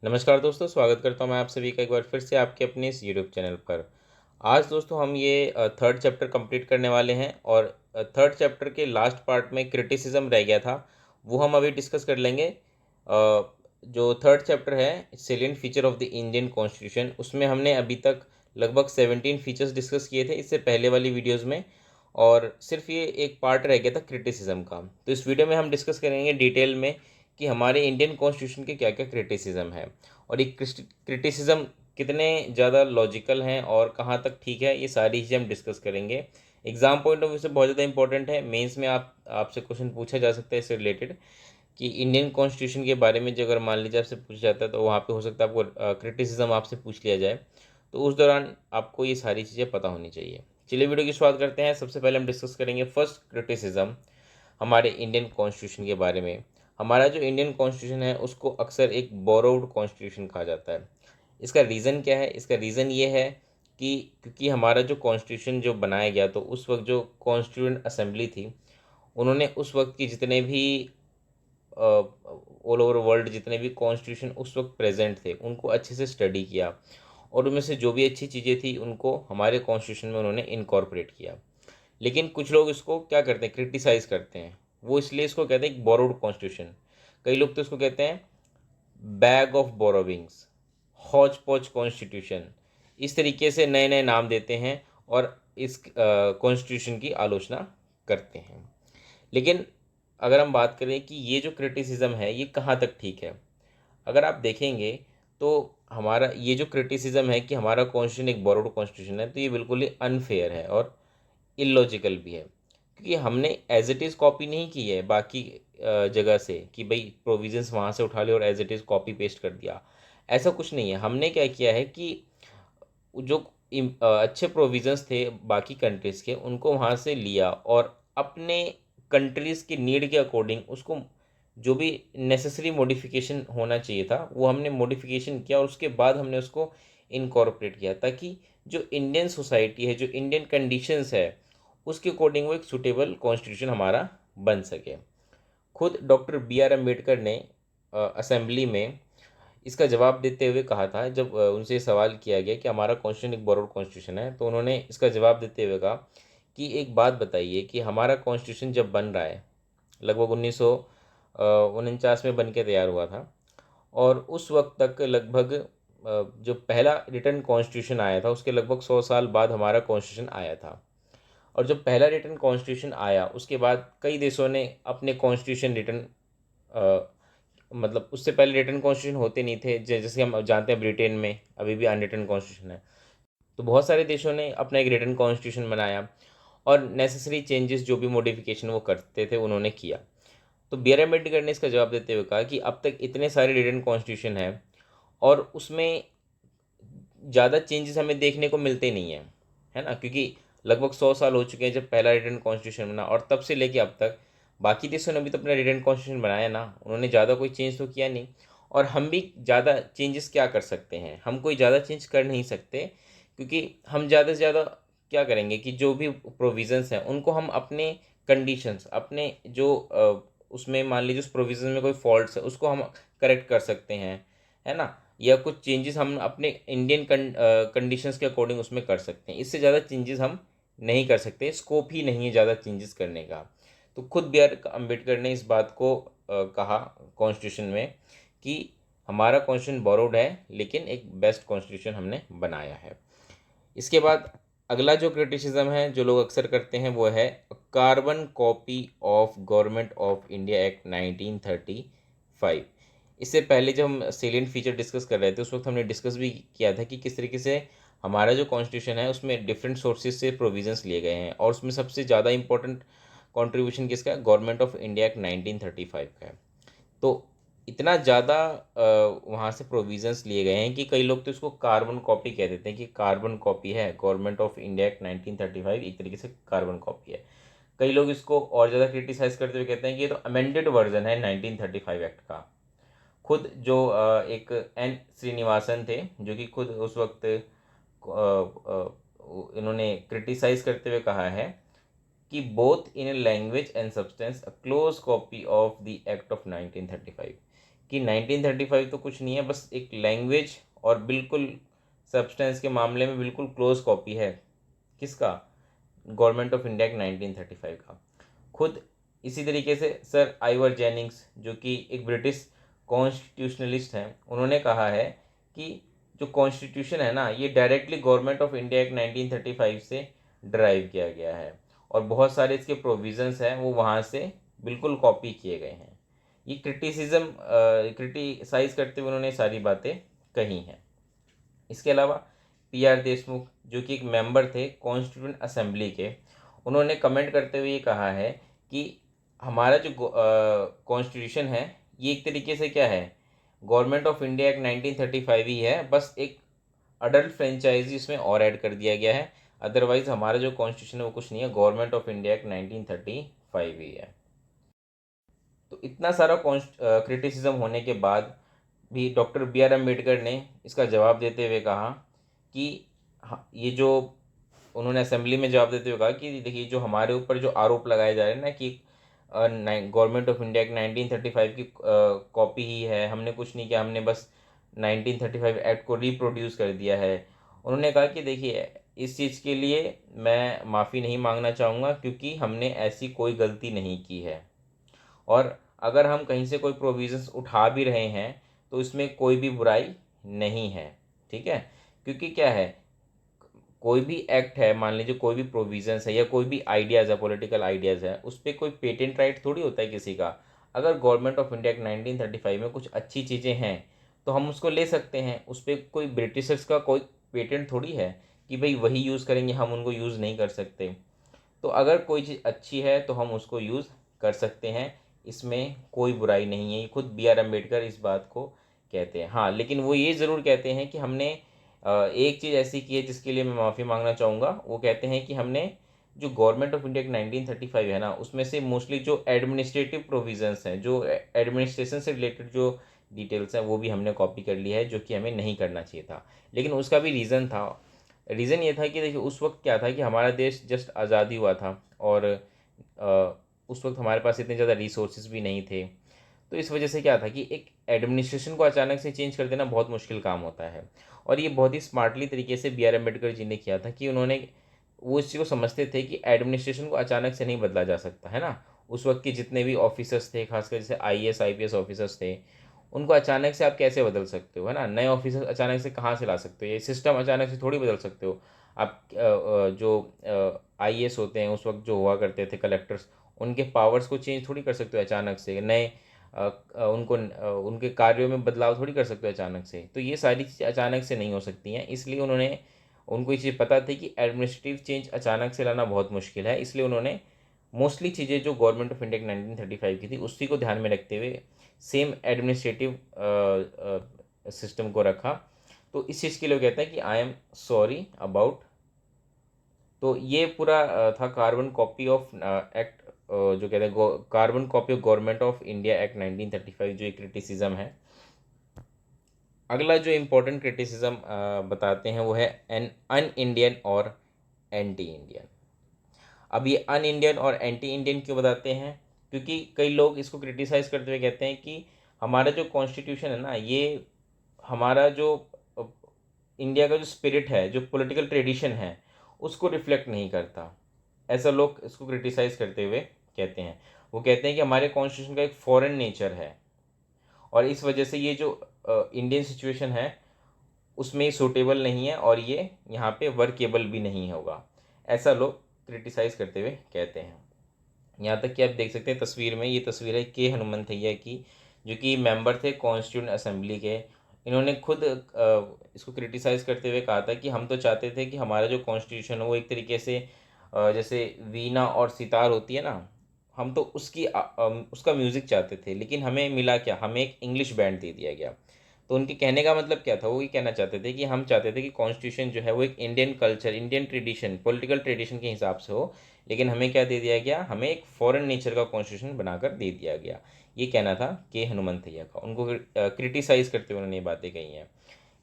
नमस्कार दोस्तों, स्वागत करता हूं मैं आप सभी का एक बार फिर से आपके अपने इस यूट्यूब चैनल पर। आज दोस्तों हम ये थर्ड चैप्टर कंप्लीट करने वाले हैं और थर्ड चैप्टर के लास्ट पार्ट में क्रिटिसिज्म रह गया था, वो हम अभी डिस्कस कर लेंगे। जो थर्ड चैप्टर है salient feature of the Indian constitution, उसमें हमने अभी तक लगभग 17 फीचर्स डिस्कस किए थे इससे पहले वाली वीडियोज़ में, और सिर्फ ये एक पार्ट रह गया था क्रिटिसिज्म का। तो इस वीडियो में हम डिस्कस करेंगे डिटेल में कि हमारे इंडियन कॉन्स्टिट्यूशन के क्या क्या क्रिटिसिज्म है और ये क्रिटिसिज्म कितने ज़्यादा लॉजिकल हैं और कहाँ तक ठीक है, ये सारी चीज़ें हम डिस्कस करेंगे। एग्जाम पॉइंट ऑफ व्यू से बहुत ज़्यादा इंपॉर्टेंट है। मेंस में आपसे क्वेश्चन पूछा जा सकता है इससे रिलेटेड कि इंडियन कॉन्स्टिट्यूशन के बारे में जो अगर मान लीजिए आपसे पूछा जाता है तो वहाँ पे हो सकता है आपको क्रिटिसिज्म आपसे पूछ लिया जाए, तो उस दौरान आपको ये सारी चीज़ें पता होनी चाहिए। चलिए वीडियो की शुरुआत करते हैं। सबसे पहले हम डिस्कस करेंगे फर्स्ट क्रिटिसिज्म हमारे इंडियन कॉन्स्टिट्यूशन के बारे में। हमारा जो इंडियन कॉन्स्टिट्यूशन है उसको अक्सर एक बोरोड कॉन्स्टिट्यूशन कहा जाता है। इसका रीज़न क्या है? इसका रीज़न ये है कि क्योंकि हमारा जो कॉन्स्टिट्यूशन जो बनाया गया तो उस वक्त जो कॉन्स्टिट्यूएंट असेंबली थी, उन्होंने उस वक्त की जितने भी ऑल ओवर वर्ल्ड जितने भी कॉन्स्टिट्यूशन उस वक्त प्रेजेंट थे उनको अच्छे से स्टडी किया, और उनमें से जो भी अच्छी चीज़ें थी उनको हमारे कॉन्स्टिट्यूशन में उन्होंने इनकॉर्पोरेट किया। लेकिन कुछ लोग इसको क्या करते हैं, क्रिटिसाइज़ करते हैं। वो इसलिए इसको कहते हैं बोरोड कॉन्स्टिट्यूशन। कई लोग तो इसको कहते हैं बैग ऑफ बोरोविंग्स, हॉच पॉच कॉन्स्टिट्यूशन। इस तरीके से नए नए नाम देते हैं और इस कॉन्स्टिट्यूशन की आलोचना करते हैं। लेकिन अगर हम बात करें कि ये जो क्रिटिसिज्म है ये कहाँ तक ठीक है, अगर आप देखेंगे तो हमारा ये जो क्रिटिसिज्म है कि हमारा कॉन्स्टिट्यूशन एक बोरोड कॉन्स्टिट्यूशन है, तो ये बिल्कुल ही अनफेयर है और इलॉजिकल भी है। क्योंकि हमने एज इट इज़ कॉपी नहीं की है बाकी जगह से कि भाई प्रोविजंस वहाँ से उठा लिया और as it is copy paste कर दिया। ऐसा कुछ नहीं है। हमने क्या किया है कि जो अच्छे प्रोविजंस थे बाकी कंट्रीज़ के उनको वहाँ से लिया और अपने कंट्रीज़ की नीड के अकॉर्डिंग उसको जो भी नेसेसरी मॉडिफिकेशन होना चाहिए था वो हमने मॉडिफिकेशन किया, और उसके बाद हमने उसको इनकॉर्पोरेट किया ताकि जो इंडियन सोसाइटी है, जो इंडियन कंडीशंस है, उसके अकॉर्डिंग वो एक सूटेबल कॉन्स्टिट्यूशन हमारा बन सके। खुद डॉक्टर बी आर अम्बेडकर ने असेंबली में इसका जवाब देते हुए कहा था, जब उनसे सवाल किया गया कि हमारा कॉन्स्टिट्यूशन एक बोरोड कॉन्स्टिट्यूशन है, तो उन्होंने इसका जवाब देते हुए कहा कि एक बात बताइए कि हमारा कॉन्स्टिट्यूशन जब बन रहा है लगभग 1949 में बन के तैयार हुआ था, और उस वक्त तक लगभग जो पहला रिटर्न कॉन्स्टिट्यूशन आया था उसके लगभग 100 साल बाद हमारा कॉन्स्टिट्यूशन आया था। और जब पहला रिटर्न कॉन्स्टिट्यूशन आया उसके बाद कई देशों ने अपने कॉन्स्टिट्यूशन रिटर्न मतलब उससे पहले रिटर्न कॉन्स्टिट्यूशन होते नहीं थे। जैसे हम जानते हैं ब्रिटेन में अभी भी अनरिटर्न कॉन्स्टिट्यूशन है। तो बहुत सारे देशों ने अपना एक रिटर्न कॉन्स्टिट्यूशन बनाया और नेसेसरी चेंजेस जो भी मॉडिफिकेशन वो करते थे उन्होंने किया। तो बी आर अम्बेडकर ने इसका जवाब देते हुए कहा कि अब तक इतने सारे रिटर्न कॉन्स्टिट्यूशन हैं और उसमें ज़्यादा चेंजेस हमें देखने को मिलते नहीं हैं, है ना। क्योंकि लगभग 100 साल हो चुके हैं जब पहला रिटर्न कॉन्स्टिट्यूशन बना, और तब से लेके अब तक बाकी देशों ने भी तो अपना रिटर्न कॉन्स्टिट्यूशन बनाया ना, उन्होंने ज़्यादा कोई चेंज तो किया नहीं। और हम भी ज़्यादा चेंजेस क्या कर सकते हैं, हम कोई ज़्यादा चेंज कर नहीं सकते, क्योंकि हम ज़्यादा से ज़्यादा क्या करेंगे कि जो भी प्रोविज़न्स हैं उनको हम अपने कंडीशंस अपने जो उसमें मान लीजिए उस प्रोविज़न में कोई फॉल्ट्स है उसको हम करेक्ट कर सकते हैं, है ना। या कुछ चेंजेस हम अपने इंडियन कंडीशंस के अकॉर्डिंग उसमें कर सकते हैं। इससे ज़्यादा चेंजेस हम नहीं कर सकते, स्कोप ही नहीं है ज़्यादा चेंजेस करने का। तो खुद बी आर अम्बेडकर ने इस बात को कहा कॉन्स्टिट्यूशन में कि हमारा कॉन्स्टिट्यूशन बोरोड है लेकिन एक बेस्ट कॉन्स्टिट्यूशन हमने बनाया है। इसके बाद अगला जो क्रिटिसिज्म है जो लोग अक्सर करते हैं वो है carbon copy of government of India act 1935। इससे पहले जब हम सेलिएंट फीचर डिस्कस कर रहे थे उस वक्त हमने डिस्कस भी किया था कि किस तरीके से हमारा जो कॉन्स्टिट्यूशन है उसमें डिफरेंट सोर्सेज से प्रोविजंस लिए गए हैं, और उसमें सबसे ज़्यादा इंपॉर्टेंट कंट्रीब्यूशन किसका है, गवर्नमेंट ऑफ इंडिया एक्ट 1935 का है। तो इतना ज़्यादा वहाँ से प्रोविजंस लिए गए हैं कि कई लोग तो इसको कार्बन कॉपी कह देते हैं कि कार्बन कॉपी है गवर्नमेंट ऑफ इंडिया एक्ट 1935, एक तरीके से कार्बन कॉपी है। कई लोग इसको और ज़्यादा क्रिटिसाइज करते हुए कहते हैं कि ये तो अमेंडेड वर्जन है 1935 एक्ट का। खुद जो एक एन श्रीनिवासन थे जो कि खुद उस वक्त इन्होंने क्रिटिसाइज करते हुए कहा है कि both in language and substance a close copy of the act of 1935, कि 1935 तो कुछ नहीं है, बस एक लैंग्वेज और बिल्कुल सब्सटेंस के मामले में बिल्कुल क्लोज कॉपी है। किसका? गवर्नमेंट ऑफ इंडिया के 1935 का। खुद इसी तरीके से सर आइवर जेनिंग्स, जो कि एक ब्रिटिश कॉन्स्टिट्यूशनलिस्ट हैं, उन्होंने कहा है कि जो कॉन्स्टिट्यूशन है ना, ये directly government of India act 1935 से ड्राइव किया गया है और बहुत सारे इसके प्रोविजंस हैं वो वहाँ से बिल्कुल कॉपी किए गए हैं। ये क्रिटिसाइज करते हुए उन्होंने सारी बातें कही हैं। इसके अलावा पी.आर. देशमुख, जो कि एक मेंबर थे कॉन्स्टिट्यूंट असेंबली के, उन्होंने कमेंट करते हुए ये कहा है कि हमारा जो कॉन्स्टिट्यूशन है ये एक तरीके से क्या है, गवर्नमेंट ऑफ इंडिया एक्ट 1935 ही है, बस एक अडल्ट फ्रेंचाइजी इसमें और ऐड कर दिया गया है। अदरवाइज हमारा जो कॉन्स्टिट्यूशन है वो कुछ नहीं है, गवर्नमेंट ऑफ इंडिया एक्ट 1935 ही है। तो इतना सारा क्रिटिसिज्म होने के बाद भी डॉक्टर बी आर अम्बेडकर ने इसका जवाब देते हुए कहा कि ये जो उन्होंने असेंबली में जवाब देते हुए कहा कि देखिए, जो हमारे ऊपर जो आरोप लगाए जा रहे हैं ना कि गवर्नमेंट ऑफ इंडिया की 1935 की कॉपी ही है, हमने कुछ नहीं किया, हमने बस 1935 एक्ट को रिप्रोड्यूस कर दिया है। उन्होंने कहा कि देखिए, इस चीज़ के लिए मैं माफ़ी नहीं मांगना चाहूँगा क्योंकि हमने ऐसी कोई गलती नहीं की है, और अगर हम कहीं से कोई प्रोविज़न्स उठा भी रहे हैं तो इसमें कोई भी बुराई नहीं है। ठीक है, क्योंकि क्या है, कोई भी एक्ट है, मान लीजिए कोई भी प्रोविजंस है या कोई भी आइडियाज़ है, पॉलिटिकल आइडियाज़ है, उस पर कोई पेटेंट राइट थोड़ी होता है किसी का। अगर गवर्नमेंट ऑफ इंडिया के 1935 में कुछ अच्छी चीज़ें हैं तो हम उसको ले सकते हैं, उस पर कोई ब्रिटिशर्स का कोई पेटेंट थोड़ी है कि भाई वही यूज़ करेंगे, हम उनको यूज़ नहीं कर सकते। तो अगर कोई चीज़ अच्छी है तो हम उसको यूज़ कर सकते हैं, इसमें कोई बुराई नहीं है। ये खुद बी आर अम्बेडकर इस बात को कहते हैं। हाँ, लेकिन वो ये ज़रूर कहते हैं कि हमने एक चीज़ ऐसी की है जिसके लिए मैं माफ़ी मांगना चाहूँगा। वो कहते हैं कि हमने जो गवर्नमेंट ऑफ इंडिया की 1935 है ना, उसमें से मोस्टली जो एडमिनिस्ट्रेटिव प्रोविजंस हैं, जो एडमिनिस्ट्रेशन से रिलेटेड जो डिटेल्स हैं, वो भी हमने कॉपी कर लिया है, जो कि हमें नहीं करना चाहिए था। लेकिन उसका भी रीज़न था। रीज़न ये था कि देखिए, उस वक्त क्या था कि हमारा देश जस्ट आज़ादी हुआ था और उस वक्त हमारे पास इतने ज़्यादा रिसोर्सेज भी नहीं थे। तो इस वजह से क्या था कि एक एडमिनिस्ट्रेशन को अचानक से चेंज कर देना बहुत मुश्किल काम होता है, और ये बहुत ही स्मार्टली तरीके से बी आर अम्बेडकर जी ने किया था कि उन्होंने वो इस चीज़ को समझते थे कि एडमिनिस्ट्रेशन को अचानक से नहीं बदला जा सकता है ना। उस वक्त के जितने भी ऑफिसर्स थे, खासकर जैसे आईएएस आईपीएस ऑफिसर्स थे, उनको अचानक से आप कैसे बदल सकते हो, है ना। नए ऑफिसर्स अचानक से कहाँ से ला सकते हो, ये सिस्टम अचानक से थोड़ी बदल सकते हो आप। जो आईएएस होते हैं, उस वक्त जो हुआ करते थे कलेक्टर्स, उनके पावर्स को चेंज थोड़ी कर सकते हो अचानक से। नए उनके कार्यों में बदलाव थोड़ी कर सकते हो अचानक से। तो ये सारी चीज़ें अचानक से नहीं हो सकती हैं, इसलिए उनको ये चीज़ पता थी कि एडमिनिस्ट्रेटिव चेंज अचानक से लाना बहुत मुश्किल है। इसलिए उन्होंने मोस्टली चीज़ें जो गवर्नमेंट ऑफ इंडिया की 1935 की थी उसी को ध्यान में रखते हुए सेम एडमिनिस्ट्रेटिव सिस्टम को रखा। तो इस चीज़ के लिए वो कहते हैं कि आई एम सॉरी अबाउट। तो ये पूरा था कार्बन कॉपी ऑफ एक्ट, जो कहते हैं carbon copy of government of India act 1935, जो एक क्रिटिसिज्म है। अगला जो इम्पोर्टेंट क्रिटिसिज्म बताते हैं वो है एन अन इंडियन और एंटी इंडियन। अब ये अन इंडियन और एंटी इंडियन क्यों बताते हैं? क्योंकि कई लोग इसको क्रिटिसाइज़ करते हुए कहते हैं कि हमारा जो कॉन्स्टिट्यूशन है ना, ये हमारा जो अ, इंडिया का जो स्पिरिट है, जो पॉलिटिकल ट्रेडिशन है, उसको रिफ्लेक्ट नहीं करता। ऐसा लोग इसको क्रिटिसाइज़ करते हुए कहते हैं। वो कहते हैं कि हमारे कॉन्स्टिट्यूशन का एक फॉरेन नेचर है और इस वजह से ये जो इंडियन सिचुएशन है उसमें सूटेबल नहीं है और ये यहाँ पे वर्केबल भी नहीं होगा। ऐसा लोग क्रिटिसाइज़ करते हुए कहते हैं। यहाँ तक कि आप देख सकते हैं तस्वीर में, ये तस्वीर है के हनुमंतैया की, जो कि मेंबर थे कॉन्स्टिट्यूंट असेंबली के। इन्होंने खुद इसको क्रिटिसाइज़ करते हुए कहा था कि हम तो चाहते थे कि हमारा जो कॉन्स्टिट्यूशन है वो एक तरीके से जैसे वीणा और सितार होती है ना, हम तो उसका म्यूज़िक चाहते थे, लेकिन हमें मिला क्या, हमें एक इंग्लिश बैंड दे दिया गया। तो उनके कहने का मतलब क्या था, वो ये कहना चाहते थे कि हम चाहते थे कि कॉन्स्टिट्यूशन जो है वो एक Indian culture, Indian tradition, political tradition के हिसाब से हो, लेकिन हमें क्या दे दिया गया, हमें एक फॉरेन नेचर का कॉन्स्टिट्यूशन बनाकर दे दिया गया। ये कहना था के हनुमंतैया का। उनको क्रिटिसाइज़ करते हुए उन्होंने ये बातें कही हैं।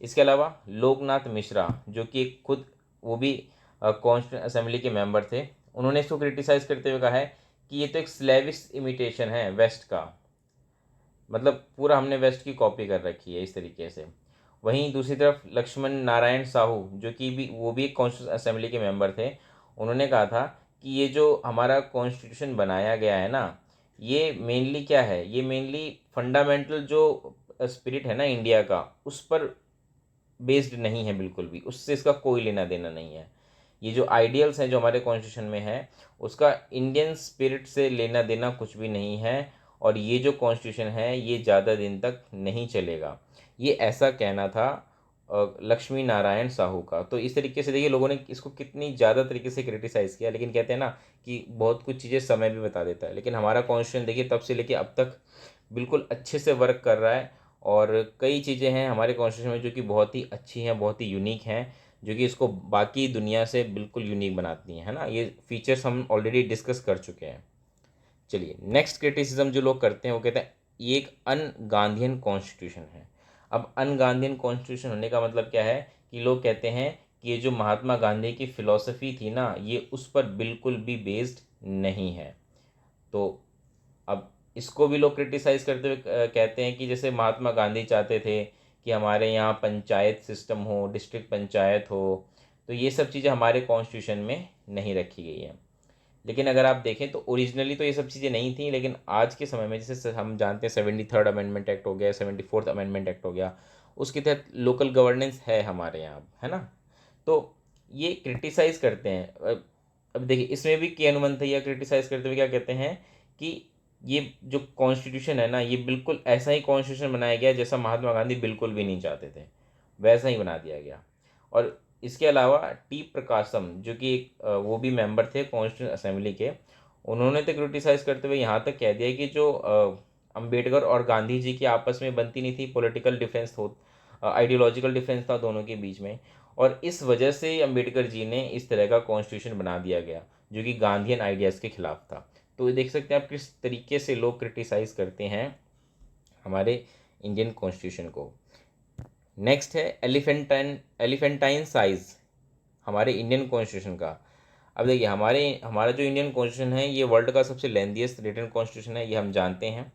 इसके अलावा लोकनाथ मिश्रा, जो कि खुद वो भी कॉन्स्टिट्यूंट असेंबली के मेंबर थे, उन्होंने इसको क्रिटिसाइज़ करते हुए कहा है कि ये तो एक स्लेविश इमिटेशन है वेस्ट का। मतलब पूरा हमने वेस्ट की कॉपी कर रखी है इस तरीके से। वहीं दूसरी तरफ लक्ष्मण नारायण साहू, जो कि भी वो भी एक कॉन्स्टिट्यूशन असेंबली के मेंबर थे, उन्होंने कहा था कि ये जो हमारा कॉन्स्टिट्यूशन बनाया गया है ना, ये मेनली क्या है, ये मेनली फंडामेंटल जो स्पिरिट है ना इंडिया का, उस पर बेस्ड नहीं है बिल्कुल भी, उससे इसका कोई लेना देना नहीं है। ये जो आइडियल्स हैं जो हमारे कॉन्स्टिट्यूशन में है, उसका इंडियन स्पिरिट से लेना देना कुछ भी नहीं है, और ये जो कॉन्स्टिट्यूशन है ये ज़्यादा दिन तक नहीं चलेगा। ये ऐसा कहना था लक्ष्मी नारायण साहू का। तो इस तरीके से देखिए लोगों ने इसको कितनी ज़्यादा तरीके से क्रिटिसाइज़ किया, लेकिन कहते हैं ना कि बहुत कुछ चीज़ें समय भी बता देता है। लेकिन हमारा कॉन्स्टिट्यूशन देखिए तब से लेके अब तक बिल्कुल अच्छे से वर्क कर रहा है, और कई चीज़ें हैं हमारे कॉन्स्टिट्यूशन में जो कि बहुत ही अच्छी हैं, बहुत ही यूनिक हैं, जो कि इसको बाकी दुनिया से बिल्कुल यूनिक बनाती हैं, है ना। ये फीचर्स हम ऑलरेडी डिस्कस कर चुके हैं। चलिए, नेक्स्ट क्रिटिसिज्म जो लोग करते हैं वो कहते हैं ये एक अन गांधीयन कॉन्स्टिट्यूशन है। अब अन गांधीयन कॉन्स्टिट्यूशन होने का मतलब क्या है कि लोग कहते हैं कि ये जो महात्मा गांधी की फ़िलॉसफ़ी थी ना, ये उस पर बिल्कुल भी बेस्ड नहीं है। तो अब इसको भी लोग क्रिटिसाइज़ करते हुए कहते हैं कि जैसे महात्मा गांधी चाहते थे कि हमारे यहाँ पंचायत सिस्टम हो, डिस्ट्रिक्ट पंचायत हो, तो ये सब चीज़ें हमारे कॉन्स्टिट्यूशन में नहीं रखी गई हैं। लेकिन अगर आप देखें तो ओरिजिनली तो ये सब चीज़ें नहीं थी, लेकिन आज के समय में जैसे हम जानते हैं 73rd अमेंडमेंट एक्ट हो गया, 74th अमेंडमेंट एक्ट हो गया, उसके तहत लोकल गवर्नेंस है हमारे यहाँ, है ना। तो ये क्रिटिसाइज़ करते हैं। अब देखिए इसमें भी के हनुमंतैया क्रिटिसाइज़ करते हुए क्या कहते हैं कि ये जो कॉन्स्टिट्यूशन है ना, ये बिल्कुल ऐसा ही कॉन्स्टिट्यूशन बनाया गया जैसा महात्मा गांधी बिल्कुल भी नहीं चाहते थे, वैसा ही बना दिया गया। और इसके अलावा टी प्रकाशम, जो कि एक वो भी मेंबर थे कॉन्स्टिट्यूशन असेंबली के, उन्होंने तो क्रिटिसाइज़ करते हुए यहाँ तक कह दिया कि जो अंबेडकर और गांधी जी की आपस में बनती नहीं थी, पॉलिटिकल डिफरेंस हो, आइडियोलॉजिकल डिफरेंस था दोनों के बीच में, और इस वजह से अंबेडकर जी ने इस तरह का कॉन्स्टिट्यूशन बना दिया गया जो कि गांधीयन आइडियाज़ के खिलाफ था। तो ये देख सकते हैं आप किस तरीके से लोग क्रिटिसाइज़ करते हैं हमारे इंडियन कॉन्स्टिट्यूशन को। नेक्स्ट है एलिफेंटाइन साइज हमारे इंडियन कॉन्स्टिट्यूशन का। अब देखिए हमारा जो इंडियन कॉन्स्टिट्यूशन है ये वर्ल्ड का सबसे लेंथीएस्ट रिटन कॉन्स्टिट्यूशन है, ये हम जानते हैं।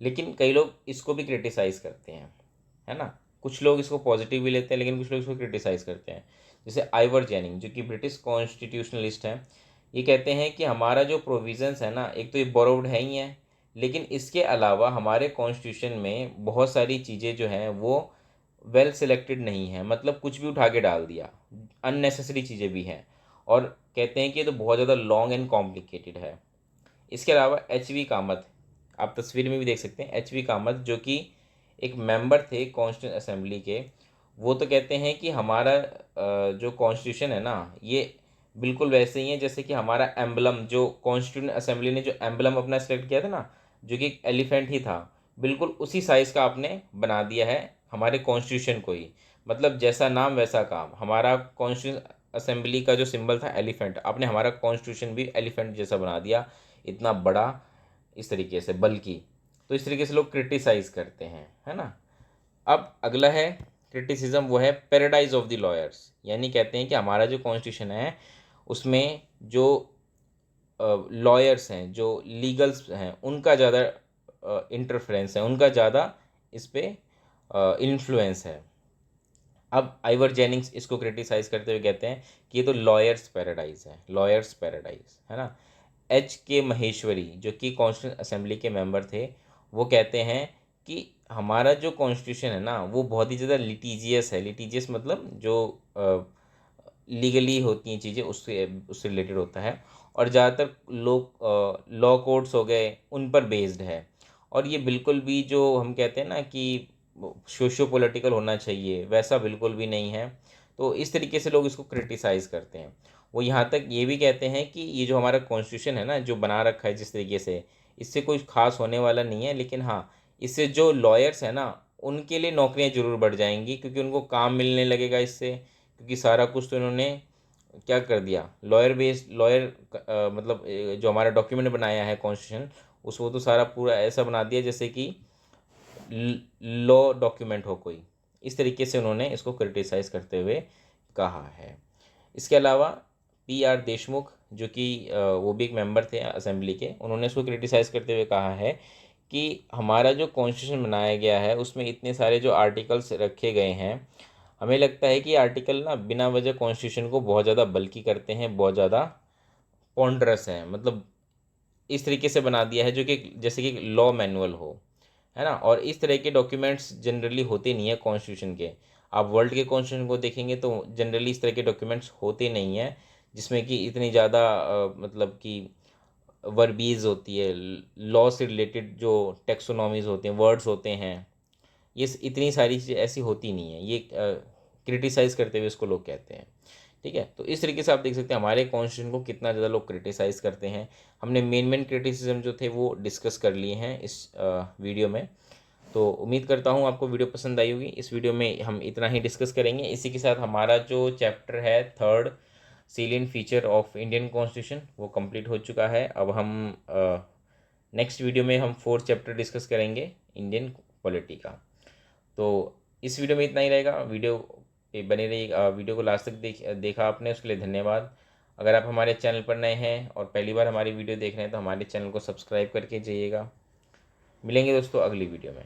लेकिन कई लोग इसको भी क्रिटिसाइज़ करते हैं, है ना। कुछ लोग इसको पॉजिटिव भी लेते हैं, लेकिन कुछ लोग इसको क्रिटिसाइज़ करते हैं। जैसे आइवर जेनिंग, जो कि ब्रिटिश कॉन्स्टिट्यूशनलिस्ट हैं, ये कहते हैं कि हमारा जो प्रोविज़न्स है ना, एक तो ये बोरोव्ड है ही है, लेकिन इसके अलावा हमारे कॉन्स्टिट्यूशन में बहुत सारी चीज़ें जो हैं वो वेल सिलेक्टेड नहीं है, मतलब कुछ भी उठा के डाल दिया, अननेसेसरी चीज़ें भी हैं, और कहते हैं कि ये तो बहुत ज़्यादा लॉन्ग एंड कॉम्प्लिकेटेड है। इसके अलावा एच वी कामत, आप तस्वीर में भी देख सकते हैं, एच वी कामत जो कि एक मेंबर थे कॉन्स्टिट्यूशन असेंबली के, वो तो कहते हैं कि हमारा जो कॉन्स्टिट्यूशन है ना, ये बिल्कुल वैसे ही है जैसे कि हमारा एम्बलम, जो कॉन्स्टिट्यूशन असेंबली ने जो एम्बलम अपना सेलेक्ट किया था ना, जो कि एक एलिफेंट ही था, बिल्कुल उसी साइज़ का आपने बना दिया है हमारे कॉन्स्टिट्यूशन को ही। मतलब जैसा नाम वैसा काम, हमारा कॉन्स्टिट्यूशन असेंबली का जो सिंबल था एलिफेंट, आपने हमारा कॉन्स्टिट्यूशन भी एलिफेंट जैसा बना दिया, इतना बड़ा, इस तरीके से बल्कि। तो इस तरीके से लोग क्रिटिसाइज़ करते हैं, है ना। अब अगला है क्रिटिसिज्म, वो है पैराडाइज ऑफ द लॉयर्स, यानी कहते हैं कि हमारा जो कॉन्स्टिट्यूशन है उसमें जो लॉयर्स हैं, जो लीगल्स हैं, उनका ज़्यादा इंटरफेरेंस है, उनका ज़्यादा इस पर इन्फ्लुएंस है। अब आइवर जेनिंग्स इसको क्रिटिसाइज़ करते हुए कहते हैं कि ये तो लॉयर्स पैराडाइज है, लॉयर्स पैराडाइज, है ना। एच के महेश्वरी, जो कि कॉन्स्टिट्यूशन असेंबली के मेंबर थे, वो कहते हैं कि हमारा जो कॉन्स्टिट्यूशन है ना वो बहुत ही ज़्यादा लिटिजियस है। लिटिजियस मतलब जो लीगली होती हैं चीज़ें, उससे उससे रिलेटेड होता है, और ज़्यादातर लोग लॉ कोड्स हो गए उन पर बेस्ड है। और ये बिल्कुल भी जो हम कहते हैं ना कि सोशो पॉलिटिकल होना चाहिए, वैसा बिल्कुल भी नहीं है। तो इस तरीके से लोग इसको क्रिटिसाइज़ करते हैं। वो यहाँ तक ये भी कहते हैं कि ये जो हमारा कॉन्स्टिट्यूशन है ना, जो बना रखा है जिस तरीके से, इससे कोई ख़ास होने वाला नहीं है, लेकिन हाँ, इससे जो लॉयर्स हैं ना उनके लिए नौकरियां ज़रूर बढ़ जाएंगी, क्योंकि उनको काम मिलने लगेगा इससे, क्योंकि सारा कुछ तो इन्होंने क्या कर दिया, लॉयर बेस्ड, लॉयर मतलब जो हमारा डॉक्यूमेंट बनाया है कॉन्स्टिट्यूशन, उसको तो सारा पूरा ऐसा बना दिया जैसे कि लॉ डॉक्यूमेंट हो कोई। इस तरीके से उन्होंने इसको क्रिटिसाइज़ करते हुए कहा है। इसके अलावा पी आर देशमुख, जो कि वो भी एक मेंबर थे असेंबली के, उन्होंने इसको क्रिटिसाइज़ करते हुए कहा है कि हमारा जो कॉन्स्टिट्यूशन बनाया गया है उसमें इतने सारे जो आर्टिकल्स रखे गए हैं, हमें लगता है कि आर्टिकल ना बिना वजह कॉन्स्टिट्यूशन को बहुत ज़्यादा बल्कि करते हैं, बहुत ज़्यादा पॉन्डरस हैं, मतलब इस तरीके से बना दिया है जो कि जैसे कि लॉ मैनुअल हो, है ना। और इस तरह के डॉक्यूमेंट्स जनरली होते नहीं है कॉन्स्टिट्यूशन के। आप वर्ल्ड के कॉन्स्टिट्यूशन को देखेंगे तो जनरली इस तरह के डॉक्यूमेंट्स होते नहीं हैं जिसमें कि इतनी ज़्यादा मतलब कि वर्बीज होती है, लॉ से रिलेटेड जो टेक्सोनॉमीज होते हैं, वर्ड्स होते हैं, ये इतनी सारी चीज़ें ऐसी होती नहीं है। ये क्रिटिसाइज़ करते हुए इसको लोग कहते हैं। ठीक है, तो इस तरीके से आप देख सकते हैं हमारे कॉन्स्टिट्यूशन को कितना ज़्यादा लोग क्रिटिसाइज़ करते हैं। हमने मेन क्रिटिसिज्म जो थे वो डिस्कस कर लिए हैं इस वीडियो में। तो उम्मीद करता हूँ आपको वीडियो पसंद आई होगी। इस वीडियो में हम इतना ही डिस्कस करेंगे। इसी के साथ हमारा जो चैप्टर है third, Cillian feature of Indian constitution, वो कंप्लीट हो चुका है। अब हम नेक्स्ट वीडियो में हम फोर्थ चैप्टर डिस्कस करेंगे, इंडियन पॉलिटी का। तो इस वीडियो में इतना ही रहेगा। वीडियो पे बने रहिए। वीडियो को लास्ट तक देखा आपने, उसके लिए धन्यवाद। अगर आप हमारे चैनल पर नए हैं और पहली बार हमारी वीडियो देख रहे हैं तो हमारे चैनल को सब्सक्राइब करके जाइएगा। मिलेंगे दोस्तों अगली वीडियो में।